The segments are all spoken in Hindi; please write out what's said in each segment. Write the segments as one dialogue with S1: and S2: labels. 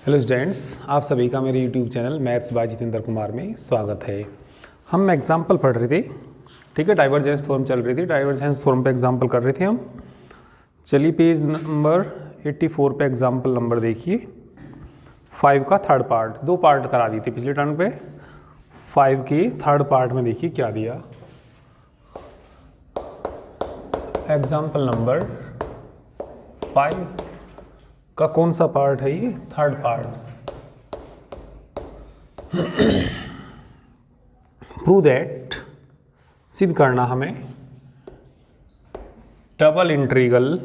S1: हेलो स्टूडेंट्स, आप सभी का मेरे YouTube channel maths by Jitendra Kumar में स्वागत है। हम एग्जाम्पल पढ़ रहे थे, ठीक है। डाइवर्जेंस थ्योरम चल रही थी, डाइवर्जेंस थ्योरम पे एग्जाम्पल कर रहे थे हम। चलिए पेज नंबर 84 पे एग्जाम्पल नंबर देखिए 5 का थर्ड पार्ट। दो पार्ट करा दी थी पिछले टर्न पे। 5 के थर्ड पार्ट में देखिए क्या दिया। एग्जाम्पल नंबर 5 का कौन सा पार्ट है ये? Third part. प्रूव दैट, सिद्ध करना हमें, डबल इंटीग्रल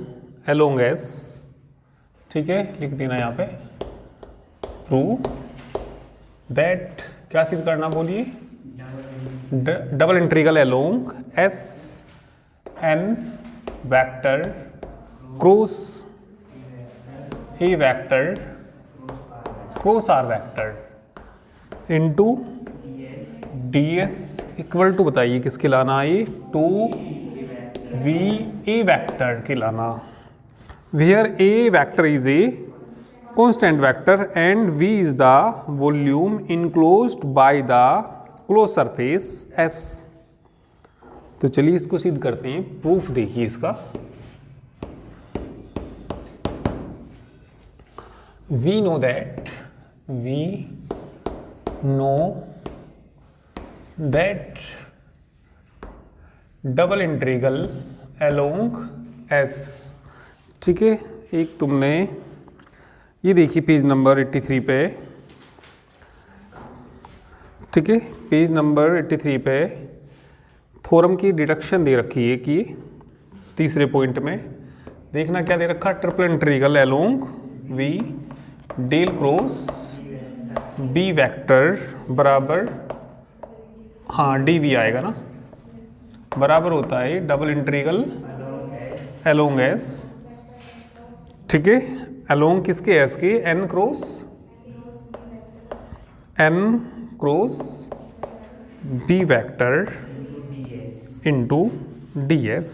S1: अलोंग एस, ठीक है, लिख देना यहाँ पे। प्रूव दैट, क्या सिद्ध करना बोलिए? Double integral along s n vector cross a vector cross r vector into ds equal to, बताइए किसके लाना है? टू वी ए वेक्टर के लाना। Where a vector is a constant vector and v is the volume enclosed by the close surface s। तो चलिए इसको सिद्ध करते हैं। प्रूफ देखिए इसका। we know that double integral along s, ठीक है। एक तुमने ये देखिए पेज नंबर 83 पे, ठीक है, पेज नंबर 83 पे थ्योरम की डिडक्शन दे रखी है कि तीसरे पॉइंट में देखना क्या दे रखा। Triple integral along v del cross b vector बराबर, हाँ dv आएगा ना, बराबर होता है डबल इंटीग्रल अलोंग s, ठीक है। अलोंग किसके? s के, n cross b vector into ds।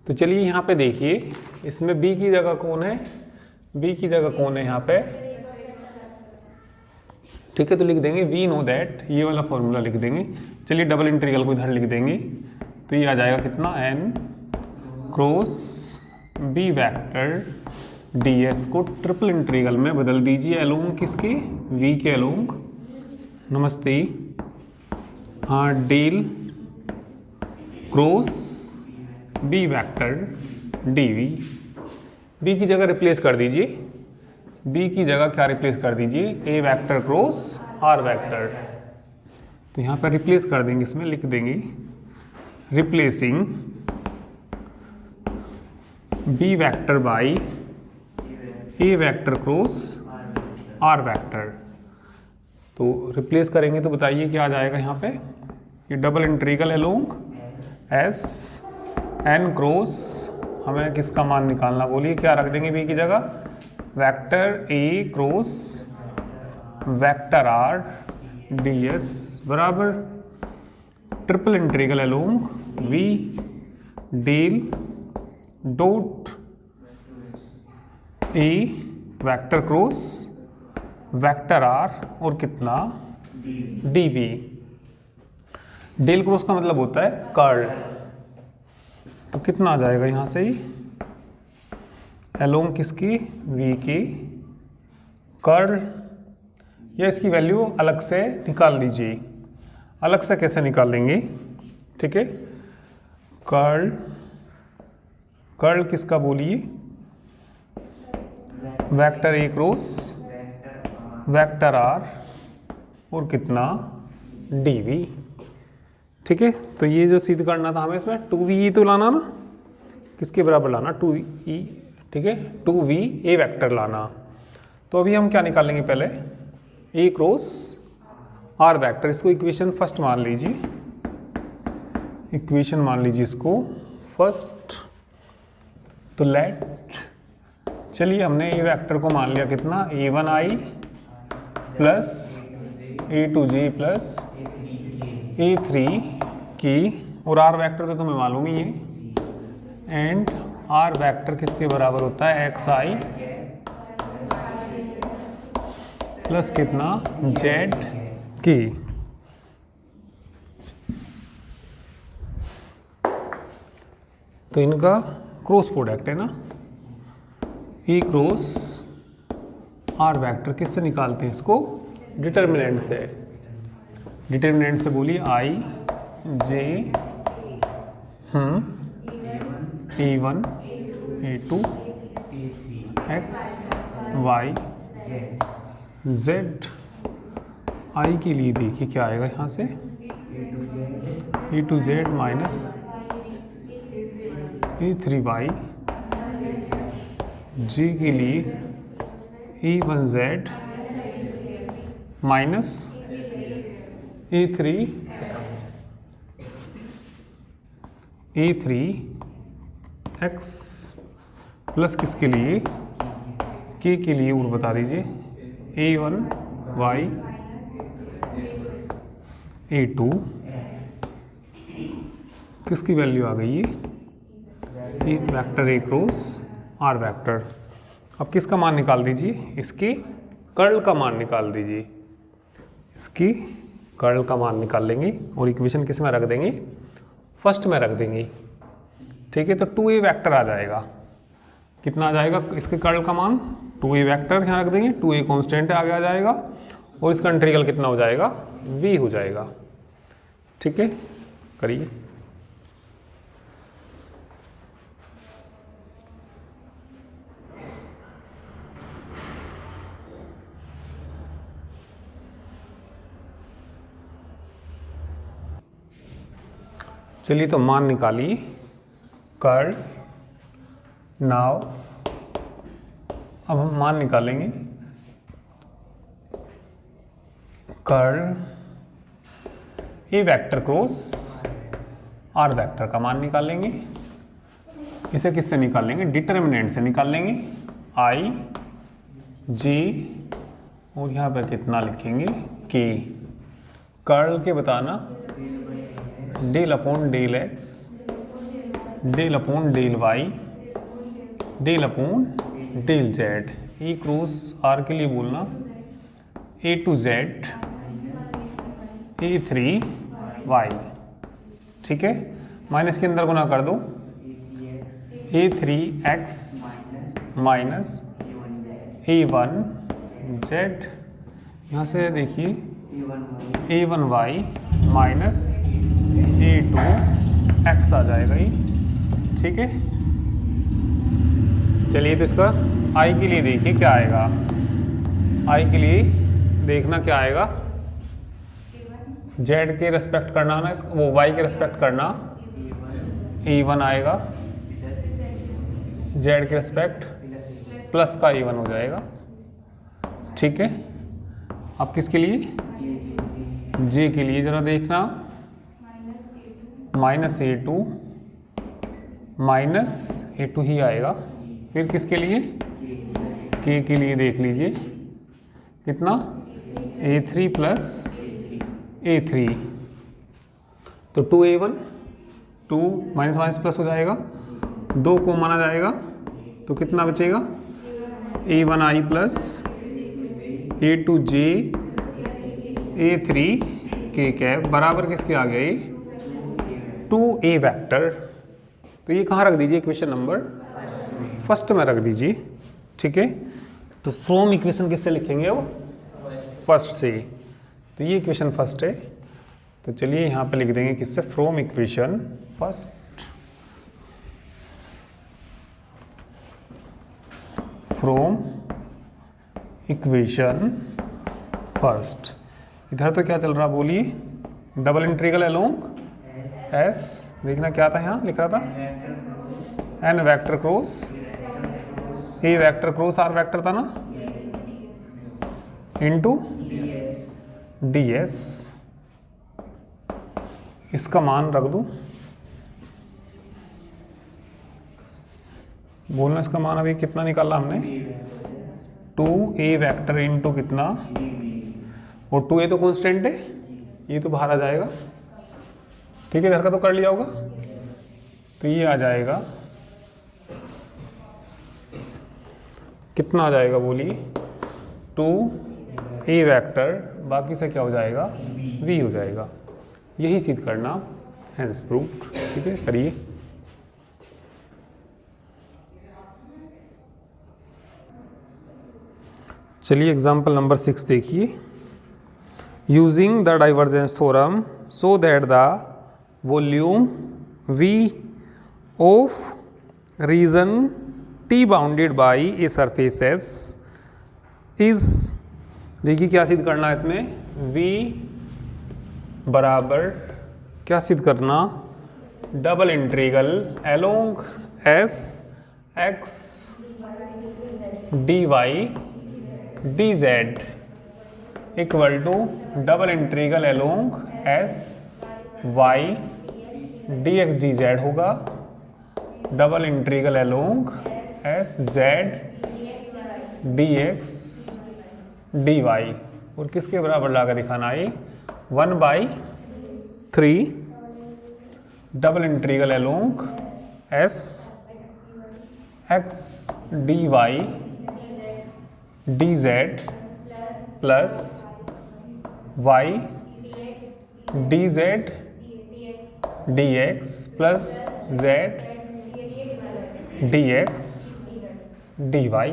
S1: तो चलिए यहाँ पे देखिए, इसमें b की जगह कौन है? b की जगह कौन है यहाँ पे? ठीक है, तो लिख देंगे वी नो दैट, ये वाला फॉर्मूला लिख देंगे। चलिए डबल इंटीग्रल को इधर लिख देंगे, तो ये आ जाएगा कितना? n cross b vector ds को ट्रिपल इंटीग्रल में बदल दीजिए। अलोंग किसके? v के अलोंग, नमस्ते, हाँ, del cross b vector dv। b की जगह रिप्लेस कर दीजिए, b की जगह क्या रिप्लेस कर दीजिए? a vector cross r vector. तो यहाँ पर रिप्लेस कर देंगे, इसमें लिख देंगे replacing b vector by a vector cross r vector. तो रिप्लेस करेंगे तो बताइए क्या आ जाएगा यहाँ पे? ये double integral along s n cross, हमें किसका मान निकालना बोलिए? क्या रख देंगे b की जगह? Vector a cross vector r ds बराबर triple integral along v del dot a vector cross vector r और कितना? dv। डेल क्रॉस का मतलब होता है कर्ल। तो कितना आ जाएगा यहाँ से? अलोंग किसकी? v की कर्ल, या इसकी वैल्यू अलग से निकाल लीजिए। अलग से कैसे निकाल लेंगे? ठीक है, कर्ल, कर्ल किसका बोलिए? Vector a cross vector r और कितना? dv, ठीक है। तो ये जो सिद्ध करना था हमें, इसमें 2v तो लाना ना, किसके बराबर लाना? 2v, ठीक है, 2v a वेक्टर लाना। तो अभी हम क्या निकालेंगे? पहले a क्रॉस r वेक्टर, इसको इक्वेशन फर्स्ट मान लीजिए, इक्वेशन मान लीजिए इसको फर्स्ट। तो लेट, चलिए हमने a वेक्टर को मान लिया कितना? a1i plus a2j plus a3 की, और r वेक्टर तो तुम्हें मालूम ही है, एंड r वेक्टर किसके बराबर होता है? xi प्लस कितना जेड की। तो इनका क्रॉस प्रोडक्ट है ना, ई क्रॉस आर वेक्टर किससे निकालते हैं इसको, डिटर्मिनेंट से। डिटर्मिनेंट से बोलिए i j E1 E2 x y z. I के लिए देखिए क्या आएगा यहाँ से, E2Z माइनस E3Y। जी के लिए E1Z minus E3X। E3X plus किसके लिए, के लिए और बता दीजिए, A1Y A2 किसकी वैल्यू आ गई ये vector a cross r vector. अब किसका मान निकाल दीजिए, इसके कर्ल का मान निकाल दीजिए। इसकी कर्ल का मान निकाल लेंगे और इक्वेशन किस में रख देंगे, फर्स्ट में रख देंगे। ठीक है, तो 2a वेक्टर आ जाएगा। कितना आ जाएगा इसके कर्ल का मान, 2a वेक्टर यहाँ रख देंगे, 2a कांस्टेंट आगे आ जाएगा और इसका इंटीग्रल कितना हो जाएगा, v हो जाएगा। ठीक है, करिए। चलिए तो मान निकालिए, कर्ल। नाउ अब हम मान निकालेंगे, curl a vector cross r vector का मान निकालेंगे। इसे किससे निकालेंगे, डिटर्मिनेंट से निकालेंगे, आई जे और यहाँ पर कितना लिखेंगे, के। कर्ल के बताना del upon del x, del upon del y, del upon del z. E cross r के लिए बोलना A2Z A3Y। ठीक है, माइनस के अंदर गुना कर दो, A3X माइनस A1Z। यहाँ से देखिए A1Y माइनस A2X आ जाएगा ये। ठीक है, चलिए तो इसका आई के लिए देखिए क्या आएगा। आई के लिए देखना क्या आएगा, जेड के रेस्पेक्ट करना ना, इसको वो वाई के रेस्पेक्ट करना, E1 आएगा, जेड के रेस्पेक्ट प्लस का E1 हो जाएगा। ठीक है, अब किसके लिए, जे के लिए जरा देखना, माइनस A2 ही आएगा। फिर किसके लिए, के लिए देख लीजिए कितना, A3 प्लस A3। तो 2A1 2 माइनस माइनस प्लस हो जाएगा, 2 को माना जाएगा तो कितना बचेगा, A1I plus A2J A3 cap बराबर किसके आ गया, ये 2a वेक्टर। तो ये कहाँ रख दीजिए, इक्वेशन नंबर फर्स्ट में रख दीजिए। ठीक है, तो फ्रॉम इक्वेशन किससे लिखेंगे, वो फर्स्ट से। तो ये इक्वेशन फर्स्ट है, तो चलिए यहाँ पे लिख देंगे किससे, from equation first. From equation first. इधर तो क्या चल रहा बोलिए, डबल इंटीग्रल अलोंग एस। देखना क्या था यहाँ लिख रहा था, n vector cross a vector cross r vector था ना, इनटू ds। इसका मान रख दूं, बोलना इसका मान अभी कितना निकाला हमने, 2a वेक्टर इनटू कितना, और 2a तो कांस्टेंट है, ये तो बाहर आ जाएगा। ठीक है, इधर का तो कर लिया होगा, तो ये आ जाएगा कितना आ जाएगा बोलिए, 2 ए वेक्टर, बाकी से क्या हो जाएगा, वी हो जाएगा। यही सिद्ध करना, हेंस प्रूव्ड। ठीक है, करिए। चलिए एग्जाम्पल नंबर 6 देखिए। Using the divergence theorem so that the volume V of region T bounded by a surface S is, देखिए क्या सिद्ध करना है इसमें, v बराबर क्या सिद्ध करना, double integral along s x d Y D z equal to double integral along s y d x d z होगा, double integral along s z d x d y, और किसके बराबर लाकर दिखाना है, 1/3 double integral along s x d Y D z plus y D z d x plus z d x d y.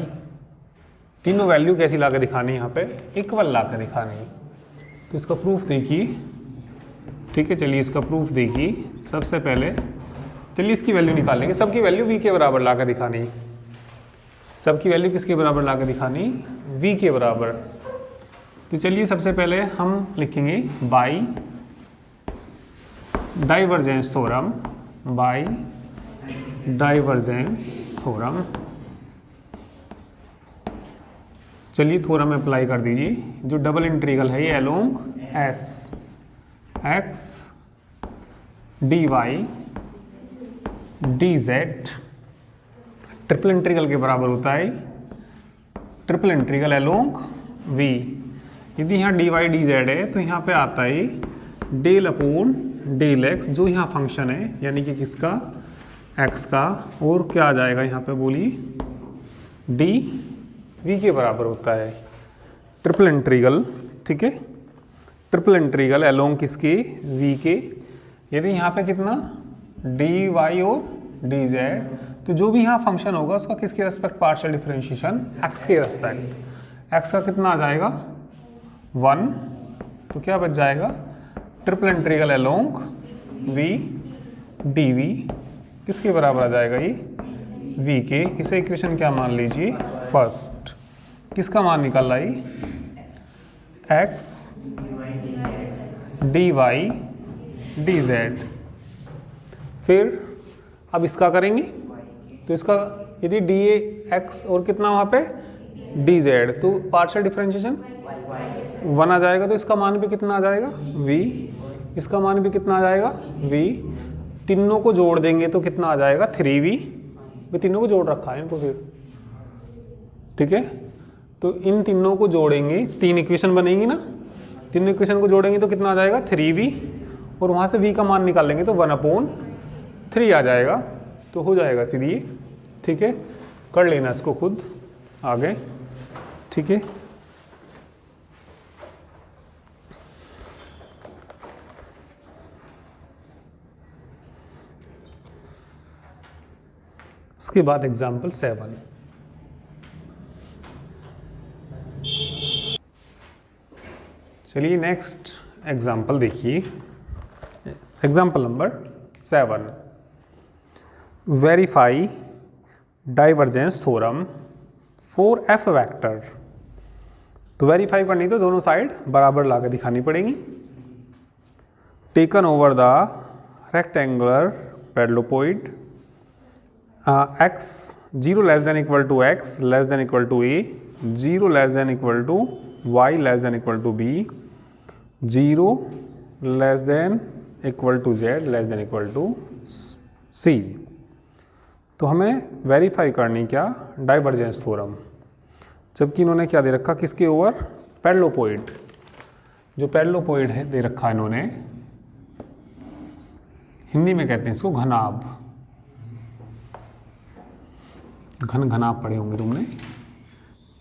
S1: तीनों वैल्यू कैसी ला के दिखानी है, यहाँ पे इक्वल ला के दिखानी है। तो इसका प्रूफ देखिए। ठीक है, चलिए इसका प्रूफ देखिए। सबसे पहले चलिए इसकी वैल्यू निकालेंगे। सबकी वैल्यू v के बराबर ला के दिखानी, सबकी वैल्यू किसके बराबर ला के दिखानी, v के बराबर। तो चलिए सबसे पहले हम लिखेंगे by divergence theorem, by divergence theorem. चलिए थ्योरम अप्लाई कर दीजिए। जो डबल इंटीग्रल है ये along s x d Y D z triple integral के बराबर होता है, ट्रिपल इंटीग्रल अलोंग वी। यदि यहाँ डी वाई डी जेड है तो यहाँ पे आता है डेल अपॉन डेल एक्स, जो यहाँ फंक्शन है यानी कि किसका, एक्स का, और क्या आ जाएगा यहाँ पे बोलिए, डी वी के बराबर होता है ट्रिपल इंटीग्रल। ठीक है, ट्रिपल इंटीग्रल अलोंग किसके, वी के। यदि यहाँ पे कितना, डी वाई और डी जेड, तो जो भी यहाँ फंक्शन होगा उसका किसके रेस्पेक्ट पार्शियल डिफरेंशिएशन, एक्स के रेस्पेक्ट। एक्स का कितना आ जाएगा 1, तो क्या बच जाएगा, triple integral along V d V किसके बराबर आ जाएगा, ये v के। इसे इक्वेशन क्या मान लीजिए, फर्स्ट। किसका मान निकाल रहा है, x d Y D z. फिर अब इसका करेंगे, तो इसका यदि डी एक्स और कितना वहाँ पे डी जेड, तो पार्शियल डिफरेंशिएशन 1 आ जाएगा। तो इसका मान भी कितना आ जाएगा, v। इसका मान भी कितना आ जाएगा, v। तीनों को जोड़ देंगे तो कितना आ जाएगा, 3v। मैं तीनों को जोड़ रखा है इनको फिर। ठीक है, तो इन तीनों को जोड़ेंगे, 3 इक्वेशन बनेगी ना, तीनों इक्वेशन को जोड़ेंगे तो कितना आ जाएगा, 3v, और वहाँ से v का मान निकालेंगे तो 1/3 आ जाएगा। तो हो जाएगा सीधी। ठीक है, कर लेना इसको खुद आगे। ठीक है, इसके बाद एग्जाम्पल 7। चलिए नेक्स्ट एग्जाम्पल देखिए। Example number 7, verify divergence theorem for F vector. तो वेरीफाई करनी तो दोनों साइड बराबर लाकर दिखानी पड़ेगी। Taken over the rectangular parallelepiped x 0 less than equal to x less than equal to a, 0 less than equal to y less than equal to b, 0 less than equal to z less than equal to c। तो हमें वेरीफाई करनी क्या, डाइवर्जेंस थ्योरम। जबकि इन्होंने क्या दे रखा, किसके ओवर, पैरेललोइड। जो पैरेललोइड है दे रखा इन्होंने, हिंदी में कहते हैं इसको घनाभ। घन घनाभ पढ़े होंगे तुमने।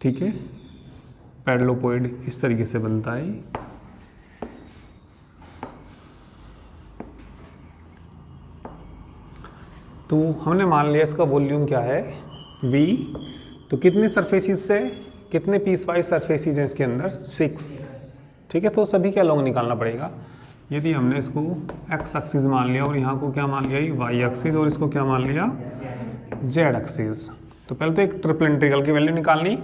S1: ठीक है, पैरेललोपोइड इस तरीके से बनता है। तो हमने मान लिया इसका वॉल्यूम क्या है V। तो कितने सरफेसिस से कितने पीस वाइज सरफेसिस हैं इसके अंदर 6, ठीक है। तो सभी के अलोंग निकालना पड़ेगा। यदि हमने इसको x एक्सिस मान लिया और यहाँ को क्या मान लिया y एक्सिस और इसको क्या मान लिया z एक्सिस, तो पहले तो एक ट्रिपल इंटीग्रल की वैल्यू निकालनी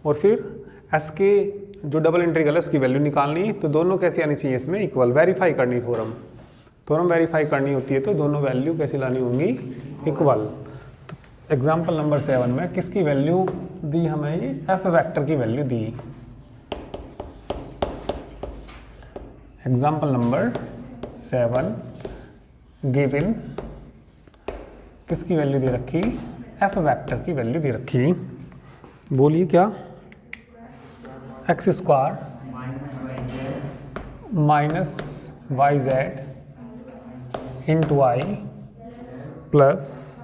S1: और फिर s के जो डबल इंटीग्रल है उसकी वैल्यू निकालनी। तो दोनों कैसी आनी चाहिए इसमें इक्वल, वेरीफाई करनी, थ्योरम वेरीफाई करनी होती है। तो दोनों वैल्यू कैसी लानी होंगी इक्वल। तो एग्जाम्पल नंबर 7 में किसकी वैल्यू दी हमें, ये f वेक्टर की वैल्यू दी। एग्जाम्पल नंबर 7 गिवन किसकी वैल्यू दे रखी, f वेक्टर की वैल्यू दे रखी। बोलिए क्या, x square minus Y z into i plus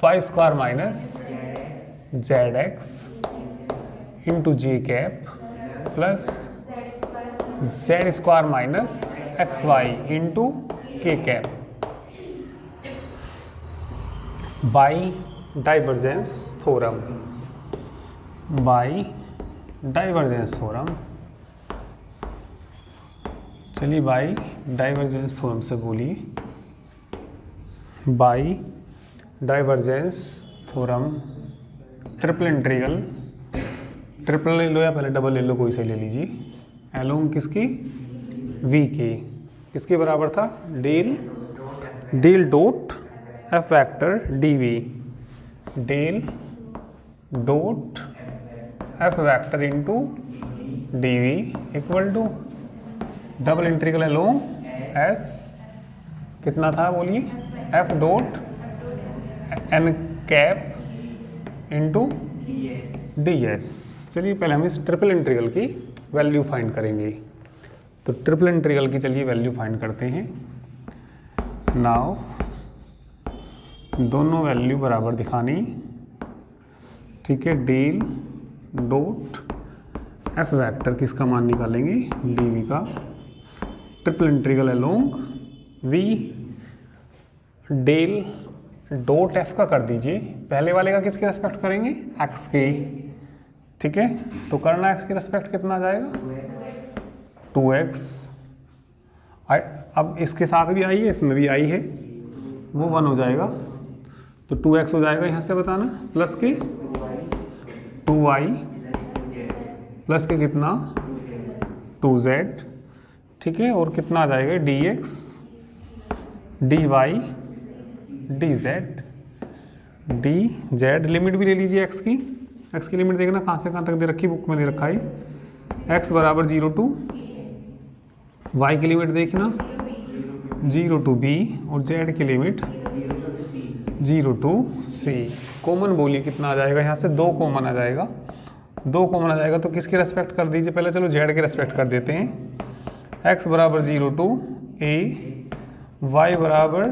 S1: y square minus z x into j cap plus z square minus x y into k cap by divergence theorem, by divergence theorem. चलिए बाई डाइवर्जेंस थ्योरम से बोलिए, by divergence theorem triple integral, triple ले लो या पहले डबल ले लो, कोई से ले लीजिए। एलोंग किसकी, वी की, किसके बराबर था, del dot F vector D V, del dot F vector into D V equal to double integral along S कितना था बोलिए, F dot N cap into D S. चलिए पहले हम इस ट्रिपल इंटीग्रल की वैल्यू फाइंड करेंगे। तो ट्रिपल इंटीग्रल की चलिए वैल्यू फाइंड करते हैं। नाउ दोनों वैल्यू बराबर दिखानी, ठीक है। डेल डॉट एफ वेक्टर किसका मान निकालेंगे, डी वी का, triple integral along V, del dot F का कर दीजिए, पहले वाले का किसके रेस्पेक्ट करेंगे, एक्स के, ठीक है। तो करना एक्स के रेस्पेक्ट कितना आ जाएगा 2x, अब इसके साथ भी आई है, इसमें भी आई है, वो 1 हो जाएगा। तो 2x हो जाएगा यहाँ से बताना, प्लस के 2y प्लस के कितना 2z, ठीक है। और कितना आ जाएगा dx dy dz dz। Limit भी ले लीजिए x की लिमिट देखना कहाँ से कहाँ तक दे रखी, बुक में दे रखा है। x बराबर 0 to y की लिमिट देखना 0 to b और z की लिमिट 0 to c। कॉमन बोलिए कितना आ जाएगा, यहाँ से 2 कॉमन आ जाएगा, 2 कॉमन आ जाएगा। तो किसके रेस्पेक्ट कर दीजिए, पहले चलो z के रेस्पेक्ट कर देते हैं। x बराबर 0 to a, y बराबर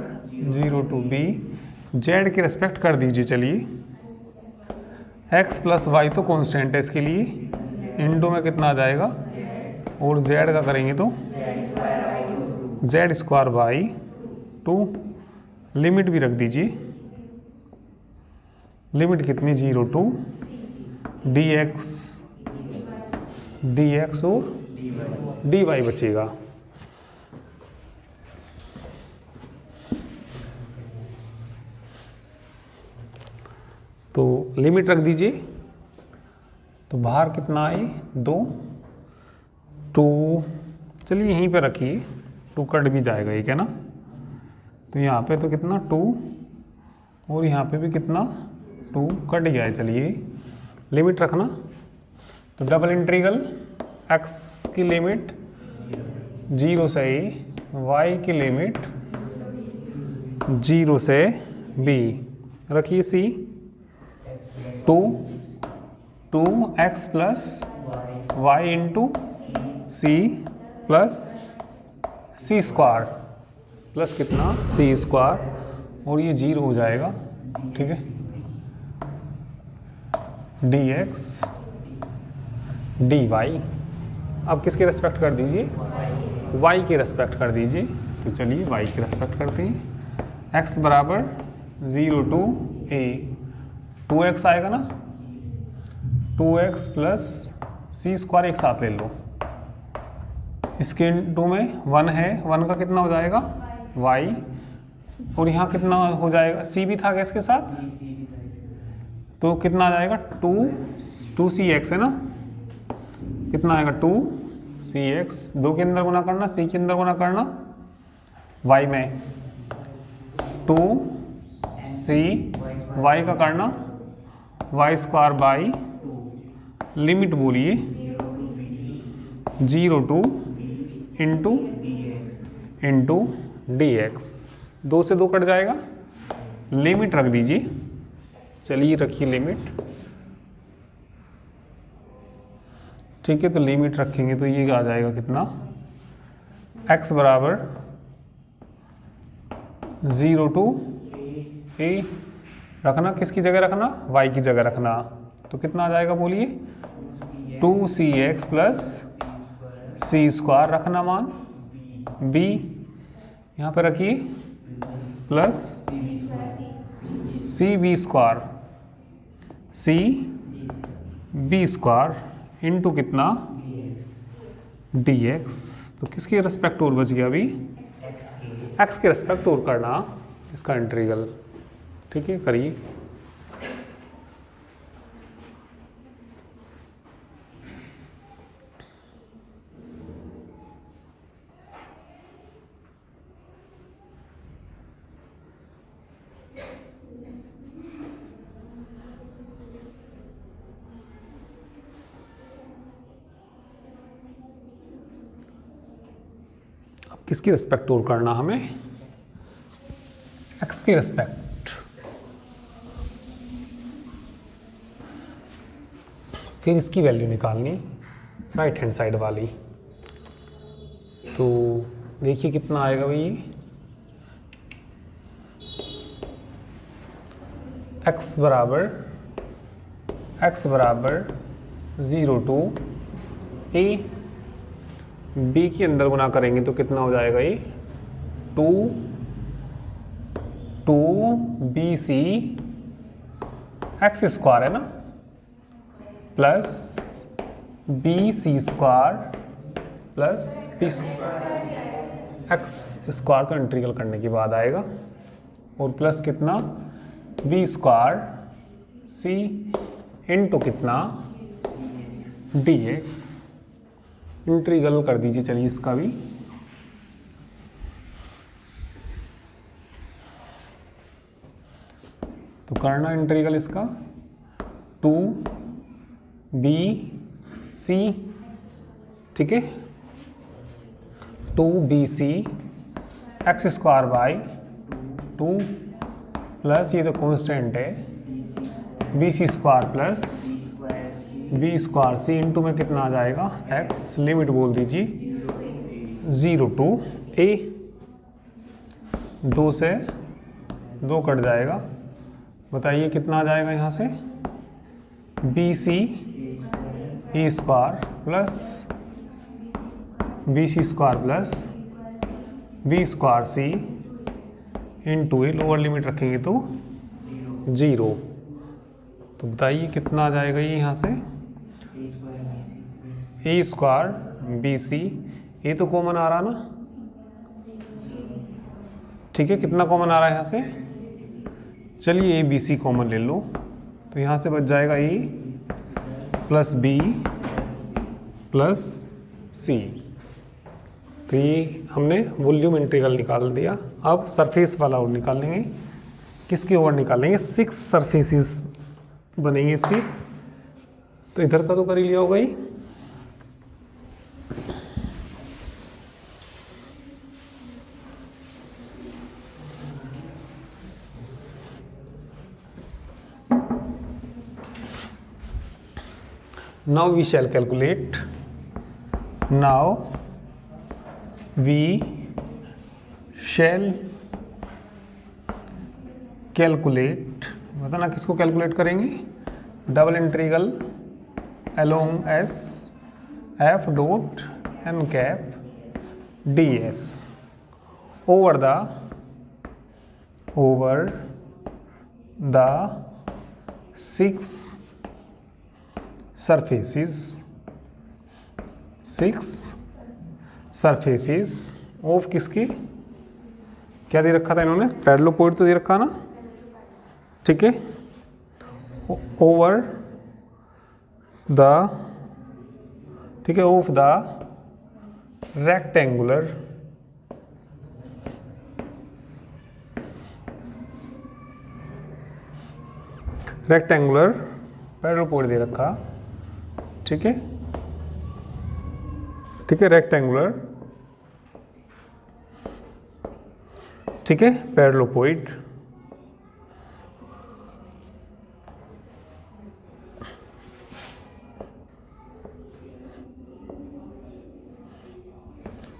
S1: 0 to b, z के रेस्पेक्ट कर दीजिए। चलिए x प्लस वाई तो कांस्टेंट है इसके लिए, इंटू में कितना आ जाएगा, और z का करेंगे तो z स्क्वायर बाई 2, लिमिट भी रख दीजिए, लिमिट कितनी 0 to dx और dy बचेगा। तो लिमिट रख दीजिए, तो बाहर कितना आई 2, चलिए यहीं पे रखिए, 2 कट भी जाएगा एक, है ना। तो यहाँ पे तो कितना 2 और यहाँ पे भी कितना 2 कट गया है। चलिए लिमिट रखना, तो डबल इंटीग्रल x की लिमिट 0 से a, y की लिमिट 0 से b, रखिए c, 2x plus y into c plus c square plus कितना c स्क्वायर, और ये 0 हो जाएगा, ठीक है। dx dy। अब किसकी रेस्पेक्ट कर दीजिए, y की रेस्पेक्ट कर दीजिए। तो चलिए y की रेस्पेक्ट करते हैं। x बराबर 0 to a, 2x आएगा ना, 2x प्लस सी स्क्वायर एक साथ ले लो, इसके टू में 1 है, 1 का कितना हो जाएगा y, और यहाँ कितना हो जाएगा, c भी था इसके साथ, तो कितना आ जाएगा 2cx है ना, कितना आएगा 2cx, 2 के अंदर गुना करना, c के अंदर गुना करना, y में 2c y का करना y स्क्वायर बाई लिमिट बोलिए 0 to इंटू dx, 2 से 2 कट जाएगा, लिमिट रख दीजिए। चलिए रखिए लिमिट, ठीक है। तो लिमिट रखेंगे तो ये आ जाएगा कितना, x बराबर 0 to a, रखना किसकी जगह रखना, y की जगह रखना, तो कितना आ जाएगा बोलिए 2cx प्लस सी स्क्वायर रखना मान, b यहाँ पर रखिए plus C B square, C B square into कितना dx। तो किसके रेस्पेक्ट और बच गया अभी, x के रेस्पेक्ट और करना इसका इंटीग्रल, ठीक है करिए। किसकी रिस्पेक्ट और करना हमें, x की रिस्पेक्ट, फिर इसकी वैल्यू निकालनी राइट हैंड साइड वाली। तो देखिए कितना आएगा भाई, x बराबर 0 to a, b के अंदर गुना करेंगे तो कितना हो जाएगा ये 2bc x स्क्वायर है ना, plus bc square plus b x square तो इंटीग्रल करने के बाद आएगा, और प्लस कितना b स्क्वायर c इंटू कितना dx, इंटीग्रल कर दीजिए। चलिए इसका भी, तो करना इंटीग्रल इसका 2bc, ठीक है 2bc x square by 2 plus ये तो कांस्टेंट है bc square plus b square, c into में कितना आ जाएगा x, लिमिट बोल दीजिए 0 to a, 2 से 2 कट जाएगा, बताइए कितना आ जाएगा यहाँ से b c e square plus b c square plus b square c into a, lower limit रखेंगे तो 0, तो बताइए कितना आ जाएगा ये यहाँ से ए स्क्वायर बी सी, ये तो कॉमन आ रहा ना, ठीक है कितना कॉमन आ रहा है यहाँ से, चलिए ए बी सी कॉमन ले लो, तो यहाँ से बच जाएगा ए प्लस बी प्लस सी। तो ये हमने वॉल्यूम इंटीग्रल निकाल दिया। अब सरफेस वाला और निकालेंगे, किसके ओवर निकालेंगे, 6 सरफेसेस बनेंगे इसकी, तो इधर का तो कर ही लिया होगा ही। Now we shall calculate. Now we shall calculate, बताना किसको कैलकुलेट करेंगे, double integral along S F dot N cap D S over the 6 surfaces of किसकी, क्या दे रखा था इन्होंने, पैरेलल पॉइंट तो दे रखा ना, ठीक है, ओवर द, ठीक है, of the rectangular parallel point दे रखा, ठीक है, ठीक है, रेक्टेंगुलर, ठीक है, पैरेलल पॉइंट,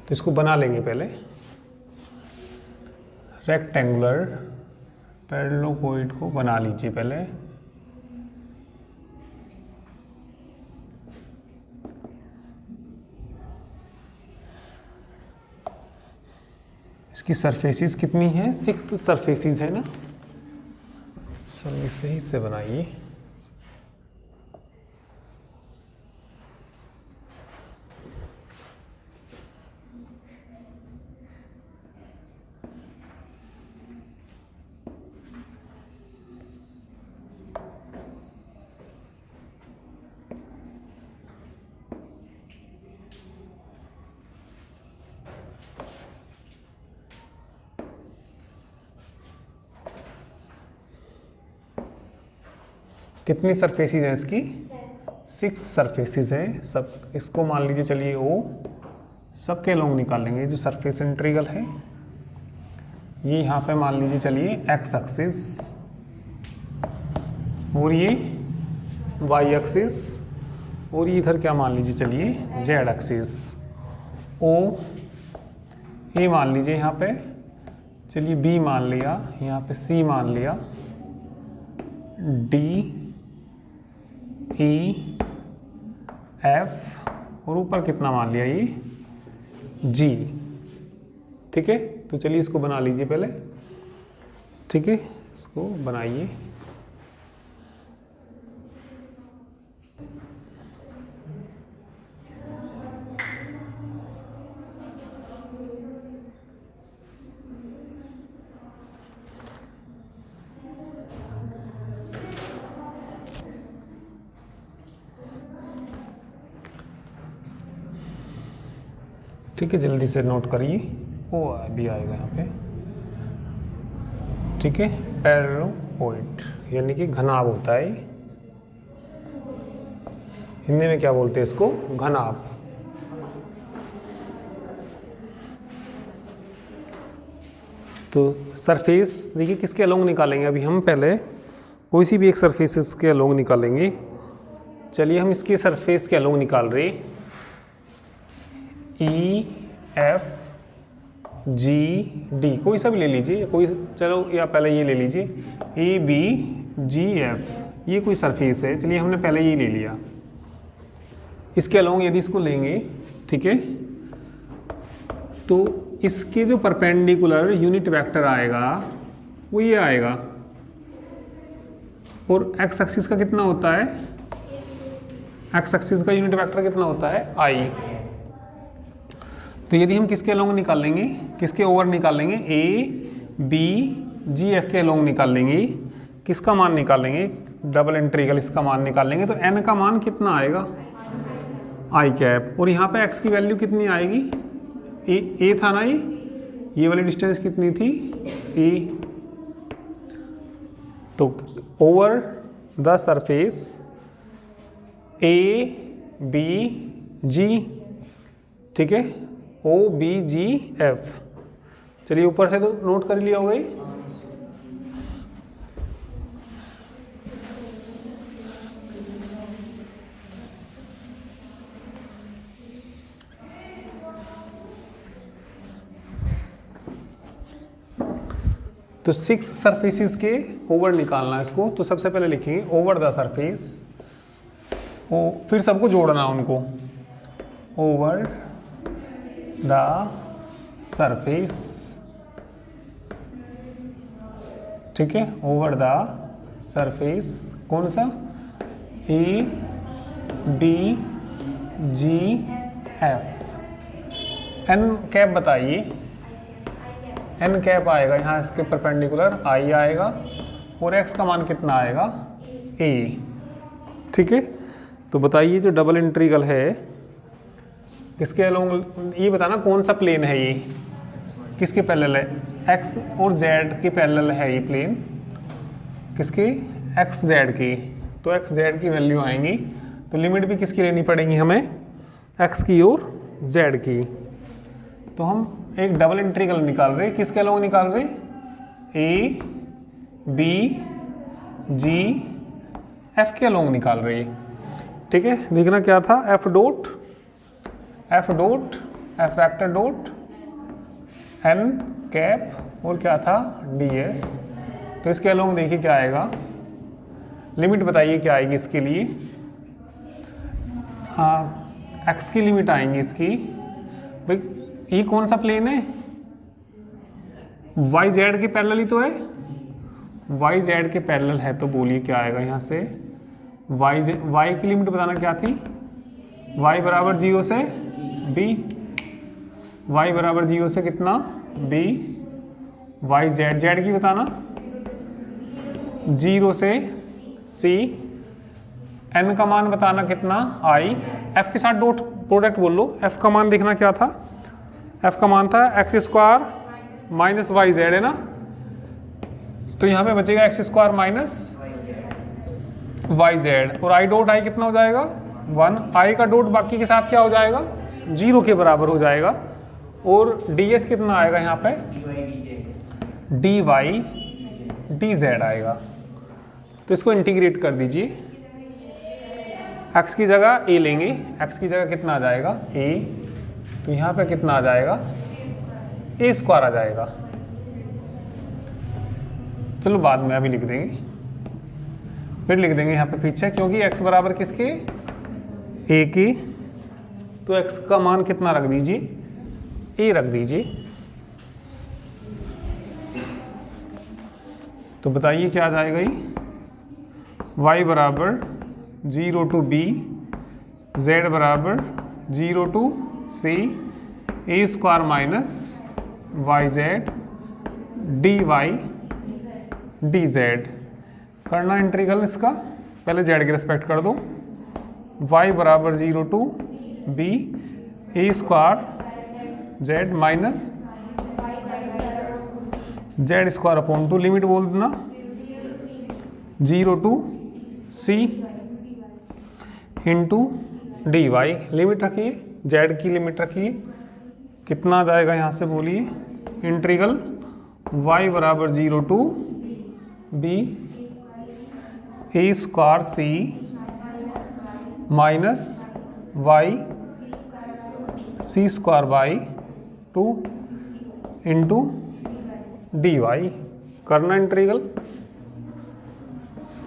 S1: तो इसको बना लेंगे पहले, रेक्टेंगुलर पैरेलल पॉइंट को बना लीजिए पहले, इसकी सरफेसेस कितनी है, 6 सरफेसेस है ना, चलिए सही से बनाइए, कितनी सरफेसेस हैं इसकी, 6 सरफेसेस हैं, सब इसको मान लीजिए, चलिए ओ सबके लॉन्ग निकालेंगे, जो सरफेस इंटीग्रल है ये यहाँ पे मान लीजिए, चलिए एक्स एक्सिस और ये वाई एक्सिस और ये इधर क्या मान लीजिए, चलिए जेड एक्सिस, ओ ए मान लीजिए यहाँ पे, चलिए बी मान लिया, यहाँ पे सी मान लिया, डी ई एफ और ऊपर कितना मान लिया ये जी, ठीक है, तो चलिए इसको बना लीजिए पहले, ठीक है, इसको बनाइए, ठीक है, जल्दी से नोट करिए, ओ भी आएगा यहाँ पे, ठीक है, पैरेलल पॉइंट यानी कि घनाभ होता है, हिंदी में क्या बोलते हैं इसको, घनाभ, तो सरफेस देखिए किसके अलोंग निकालेंगे, अभी हम पहले कोई सी भी एक सरफेस के अलोंग निकालेंगे, चलिए हम इसके सरफेस के अलोंग निकाल रहे, ई एफ जी डी, कोई सा भी ले लीजिए, कोई, चलो या पहले ये ले लीजिए, ए बी जी एफ, ये कोई सरफेस है, चलिए हमने पहले ये ले लिया, इसके अलोंग यदि इसको लेंगे, ठीक है, तो इसके जो परपेंडिकुलर यूनिट वेक्टर आएगा वो ये आएगा, और एक्स एक्सिस का कितना होता है, एक्स एक्सिस का यूनिट वेक्टर कितना होता है, आई, तो यदि हम किसके अलोंग निकालेंगे, किसके ओवर निकालेंगे, ए बी जी एफ के अलोंग निकालेंगे, किसका मान निकालेंगे, डबल इंटीग्रल इसका मान निकालेंगे, तो एन का मान कितना आएगा, आई कैप, और यहाँ पे एक्स की वैल्यू कितनी आएगी, ए था ना, ये वाली डिस्टेंस कितनी थी, ए, तो over the surface a B g, ठीक है, ओ बी जी एफ, चलिए ऊपर से तो नोट कर लिया होगा, तो 6 सरफेसेस के ओवर निकालना है इसको, तो सबसे पहले लिखेंगे ओवर द सरफेस, फिर सबको जोड़ना उनको, ओवर द सरफेस, ठीक है, ओवर द सरफेस कौन सा, A B G F, N cap बताइए, एन कैप आएगा यहाँ इसके परपेंडिकुलर आई आएगा, और एक्स का मान कितना आएगा ए, ठीक है। तो बताइए जो डबल इंटीग्रल है किसके अलोंग, ये बताना कौन सा प्लेन है, ये किसके पैरेलल है, एक्स और जेड के पैरेलल है ये प्लेन, किसके, एक्स जेड की। तो एक्स जेड की वैल्यू आएंगी, तो लिमिट भी किसकी लेनी पड़ेगी हमें, एक्स की और जेड की। तो हम एक डबल इंटीग्रल निकाल रहे, किसके अलोंग निकाल रहे, ए बी जी एफ के अलोंग निकाल रहे, ठीक है। देखना क्या था, F dot F vector dot N cap और क्या था डी एस। तो इसके अलोंग देखिए क्या आएगा, लिमिट बताइए क्या आएगी इसके लिए, एक्स की लिमिट आएंगी इसकी, भाई ये कौन सा प्लेन है, वाई जेड के पैरेलल ही तो है, वाई जेड के पैरेलल है, तो बोलिए क्या आएगा यहाँ से, वाई की लिमिट बताना क्या थी, y बराबर 0 से b, y बराबर 0 से कितना b, y जेड की बताना 0 से c, n का मान बताना कितना i, f के साथ डॉट प्रोडक्ट बोल लो, f का मान देखना क्या था, f का मान था X square minus Y Z है ना, तो यहाँ पे बचेगा X square minus Y Z, और आई डॉट आई कितना हो जाएगा 1, आई का डॉट बाकी के साथ क्या हो जाएगा 0 के बराबर हो जाएगा, और डी एस कितना आएगा यहाँ पे डी वाई डी जेड आएगा। तो इसको इंटीग्रेट कर दीजिए, एक्स की जगह ए लेंगे, एक्स की जगह कितना आ जाएगा ए, तो यहाँ पे कितना आ जाएगा ए स्क्वायर आ जाएगा, चलो बाद में अभी लिख देंगे, फिर लिख देंगे यहाँ पे पीछे, क्योंकि x बराबर किसके a की, तो x का मान कितना रख दीजिए a रख दीजिए। तो बताइए क्या आ जाएगा ये, y बराबर 0 to b, z बराबर 0 to c, a square minus Y Z D Y D Z. करना इंटीग्रल इसका, पहले जेड के रिस्पेक्ट कर दो, y बराबर 0 to b A square Z minus Z square upon 2, limit बोल देना 0 to c into D Y, limit रखिए, जेड की लिमिट रखिए, कितना आ जाएगा यहाँ से बोलिए, इंटीग्रल y बराबर 0 to b A square c minus y c square by 2 into D y. करना इंटीग्रल,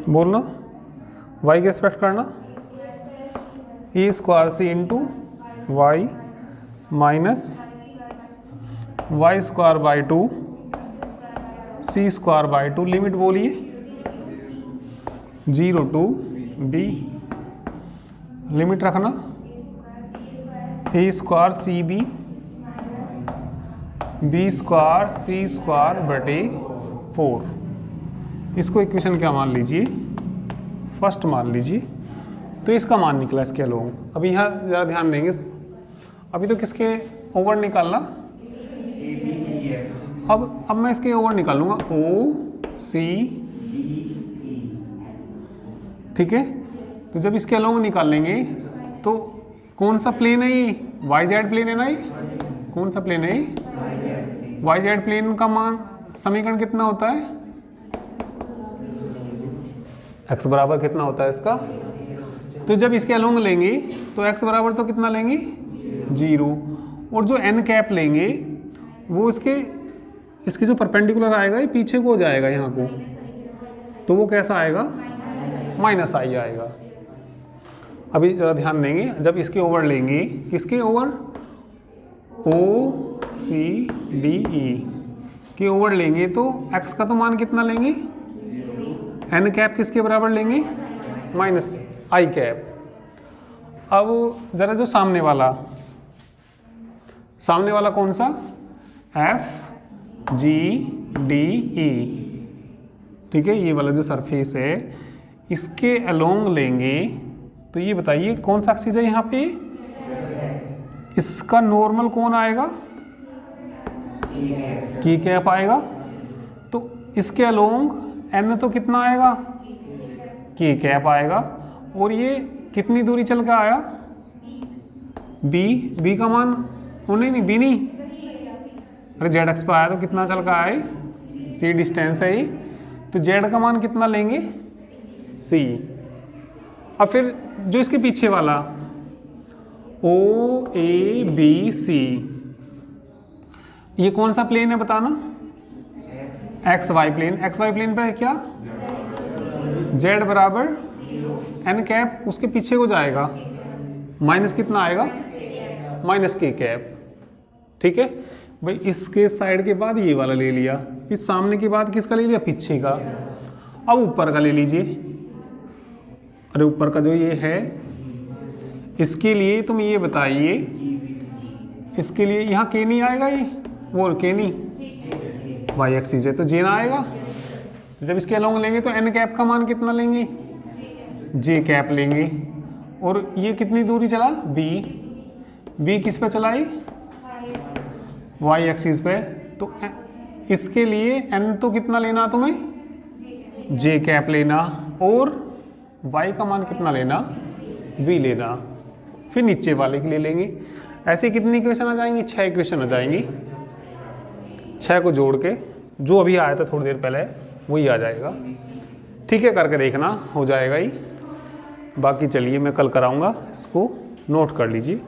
S1: बोलना y के रिस्पेक्ट करना, a square c into y minus y square by 2 c square by 2, limit बोलिए 0 टू b, लिमिट रखना a square C B square c square बटे 4। इसको इक्वेशन क्या मान लीजिए, फर्स्ट मान लीजिए। तो इसका मान निकला इसके अलोंग। अभी यहाँ ज़रा ध्यान देंगे, अभी तो किसके ओवर निकालना, अब मैं इसके ओवर निकालूंगा ओ सी, ठीक है। तो जब इसके अलोंग निकाल लेंगे तो कौन सा प्लेन है ये, वाई जेड प्लेन है ना ये, कौन सा प्लेन है ये, वाई जेड प्लेन का मान समीकरण कितना होता है, x बराबर कितना होता है इसका, तो जब इसके अलोंग लेंगे तो x बराबर तो कितना लेंगे 0, और जो n कैप लेंगे वो इसके इसके जो परपेंडिकुलर आएगा ये पीछे को हो जाएगा यहाँ को, तो वो कैसा आएगा, माइनस आई आएगा। अभी जरा ध्यान देंगे, जब इसके ओवर लेंगे, इसके ओवर ओ सी डी ई के ओवर लेंगे तो x का तो मान कितना लेंगे, n कैप किसके बराबर लेंगे, माइनस आई कैप। अब जरा जो सामने वाला कौन सा, एफ जी डी ई, ठीक है, ये वाला जो सरफेस है इसके अलोंग लेंगे तो ये बताइए कौन सा एक्सिस है यहाँ पे, इसका नॉर्मल कौन आएगा, की कैप आएगा। तो इसके अलोंग एन तो कितना आएगा, की कैप आएगा। और ये कितनी दूरी चल के आया, बी का मान नहीं बी नहीं, अरे जेड एक्स पे आया तो कितना चल के आए, सी डिस्टेंस है ये, तो जेड का मान कितना लेंगे, सी। अब फिर जो इसके पीछे वाला ओ ए बी सी, ये कौन सा प्लेन है बताना, X Y plane. X Y plane पे है क्या, जेड बराबर एन कैप, उसके पीछे को जाएगा, माइनस कितना आएगा, माइनस के कैप, ठीक है भाई। इसके साइड के बाद ये वाला ले लिया, इस सामने के बाद किसका ले लिया, पीछे का। अब ऊपर का ले लीजिए, अरे ऊपर का जो ये है, इसके लिए तुम ये बताइए, इसके लिए यहाँ के नहीं आएगा, ये वो के नहीं, वाई एक्सिस है तो जे ना आएगा। जब इसके अलोंग लेंगे तो एन कैप का मान कितना लेंगे, जे कैप लेंगे। और ये कितनी दूरी चला, बी किस पे चला, ये वाई एक्सिस पे। तो इसके लिए एन तो कितना लेना तुम्हें, जे कैप लेना, और y का मान कितना लेना, v लेना। फिर नीचे वाले के लिए लेंगे। ऐसे कितनी इक्वेशन आ जाएंगी, 6 इक्वेशन आ जाएंगी। 6 को जोड़ के जो अभी आया था थोड़ी देर पहले वही आ जाएगा, ठीक है, करके देखना हो जाएगा ही। बाकी चलिए मैं कल कराऊंगा, इसको नोट कर लीजिए।